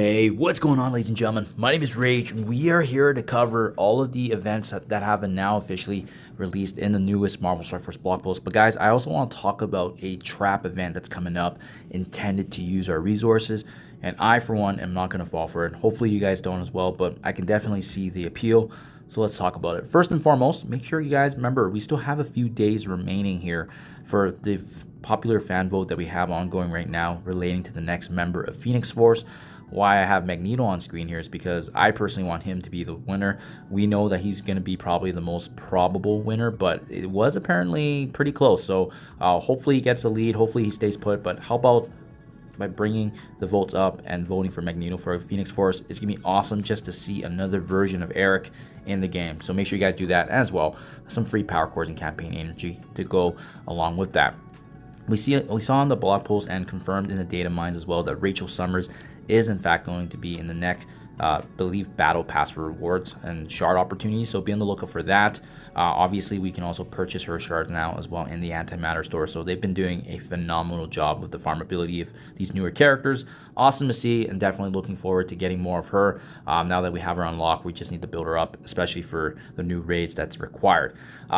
Hey, what's going on, ladies and gentlemen? My name is Rage, and we are here to cover all of the events that have been now officially released in the newest Marvel Strike Force blog post. But guys, I also want to talk about a trap event that's coming up intended to use our resources, and I, for one, am not going to fall for it. Hopefully you guys don't as well, but I can definitely see the appeal. So let's talk about it. First and foremost, make sure you guys remember we still have a few days remaining here for the popular fan vote that we have ongoing right now relating to the next member of Phoenix Force. Why I have Magneto on screen here is because I personally want him to be the winner. We know that he's going to be probably the most probable winner, but it was apparently pretty close. So hopefully he gets the lead. Hopefully he stays put. But how about by bringing the votes up and voting for Magneto for Phoenix Force? It's going to be awesome just to see another version of Eric in the game. So make sure you guys do that as well. Some free power cores and campaign energy to go along with that. We saw on the blog post and confirmed in the data mines as well that Rachel Summers is in fact going to be in the next believe battle pass for rewards and shard opportunities, so be on the lookout for that. Obviously we can also purchase her shards now as well in the antimatter store, so they've been doing a phenomenal job with the farmability of these newer characters. Awesome to see, and definitely looking forward to getting more of her. Now that we have her unlocked, we just need to build her up, especially for the new raids that's required.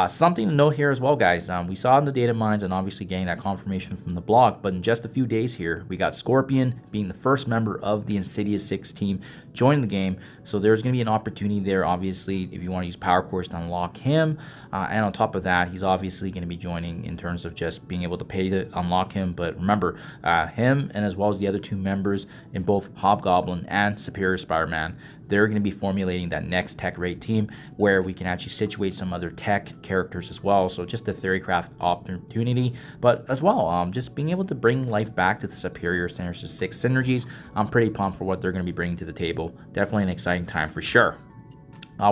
Something to note here as well, guys, we saw in the data mines and obviously getting that confirmation from the blog, but in just a few days here we got Scorpion being the first member of the Insidious 6 team join the game, so there's going to be an opportunity there, obviously, if you want to use power cores to unlock him. And on top of that, he's obviously going to be joining in terms of just being able to pay to unlock him. But remember, him and as well as the other two members in both Hobgoblin and Superior Spider-Man, they're going to be formulating that next tech raid team where we can actually situate some other tech characters as well. So just a Theorycraft opportunity, but as well, just being able to bring life back to the Superior Sinister 6 synergies. I'm pretty pumped for what they're going to be bringing to the table. Definitely an exciting time for sure.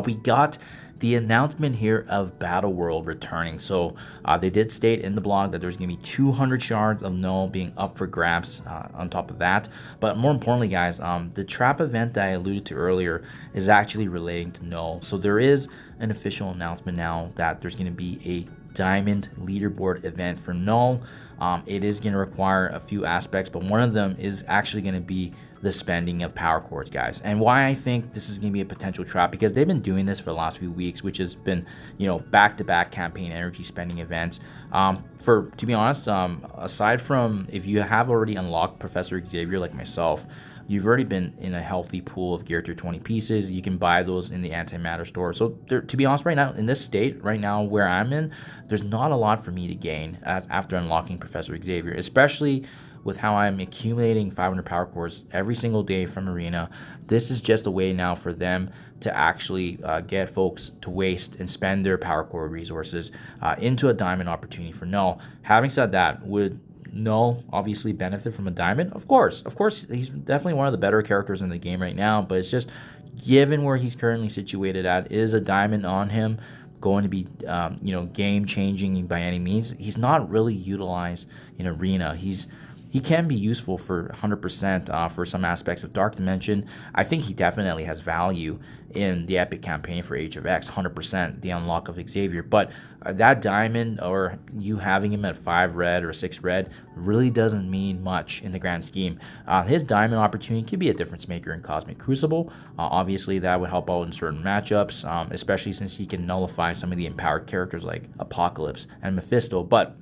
We got the announcement here of Battle World returning. So they did state in the blog that there's going to be 200 shards of Knull being up for grabs on top of that. But more importantly, guys, the trap event that I alluded to earlier is actually relating to Knull. So there is an official announcement now that there's going to be a diamond leaderboard event for Knull. It is going to require a few aspects, but one of them is actually going to be the spending of power cores, guys. And why I think this is going to be a potential trap, because they've been doing this for the last few weeks, which has been, you know, back-to-back campaign energy spending events. To be honest, aside from if you have already unlocked Professor Xavier like myself, you've already been in a healthy pool of Gear Tier 20 pieces. You can buy those in the antimatter store. So to be honest, right now, in this state, right now where I'm in, there's not a lot for me to gain after unlocking Professor Xavier, especially with how I'm accumulating 500 power cores every single day from Arena. This is just a way now for them to actually get folks to waste and spend their power core resources into a diamond opportunity for Knull. Having said that, would Knull obviously benefit from a diamond? Of course, he's definitely one of the better characters in the game right now, but it's just, given where he's currently situated at, is a diamond on him going to be game changing by any means? He's not really utilized in Arena. He can be useful for 100% for some aspects of Dark Dimension. I think he definitely has value in the Epic campaign for Age of X, 100%, the unlock of Xavier. But that diamond, or you having him at 5 red or 6 red, really doesn't mean much in the grand scheme. His diamond opportunity could be a difference maker in Cosmic Crucible. Obviously, that would help out in certain matchups, especially since he can nullify some of the empowered characters like Apocalypse and Mephisto. But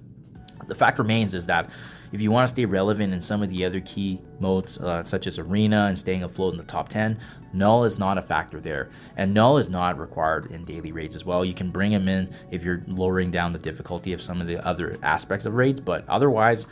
the fact remains is that if you want to stay relevant in some of the other key modes, such as Arena and staying afloat in the top 10, Knull is not a factor there. And Knull is not required in daily raids as well. You can bring him in if you're lowering down the difficulty of some of the other aspects of raids, but otherwise,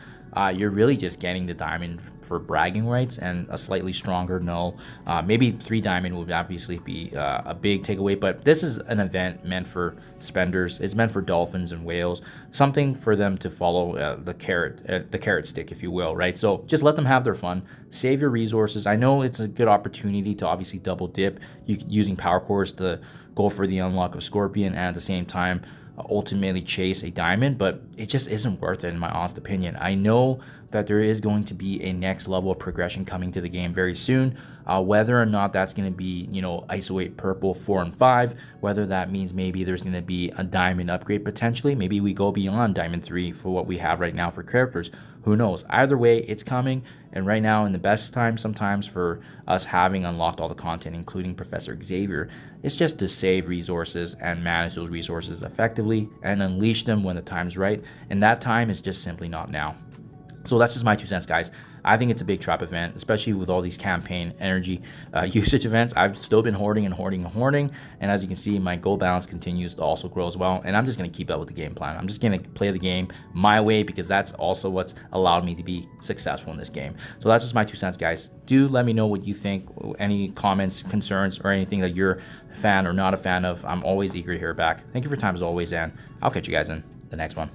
you're really just getting the diamond for bragging rights and a slightly stronger Knull. Maybe 3 diamond would obviously be a big takeaway, but this is an event meant for spenders. It's meant for dolphins and whales, something for them to follow the carrot stick, if you will, right? So just let them have their fun, save your resources. I know it's a good opportunity to obviously double dip using power cores to go for the unlock of Scorpion and at the same time ultimately chase a diamond, but it just isn't worth it in my honest opinion. I know that there is going to be a next level of progression coming to the game very soon. Whether or not that's going to be, ISO 8 purple 4 and 5, whether that means maybe there's going to be a diamond upgrade potentially, maybe we go beyond diamond 3 for what we have right now for characters. Who knows? Either way, it's coming, and right now in the best time sometimes for us having unlocked all the content, including Professor Xavier, it's just to save resources and manage those resources effectively and unleash them when the time's right, and that time is just simply not now. So that's just my 2 cents, guys. I think it's a big trap event, especially with all these campaign energy usage events. I've still been hoarding, and as you can see, my gold balance continues to also grow as well, and I'm just going to keep up with the game plan. I'm just going to play the game my way because that's also what's allowed me to be successful in this game. So that's just my 2 cents, guys. Do let me know what you think, any comments, concerns, or anything that you're a fan or not a fan of. I'm always eager to hear back. Thank you for your time as always, and I'll catch you guys in the next one.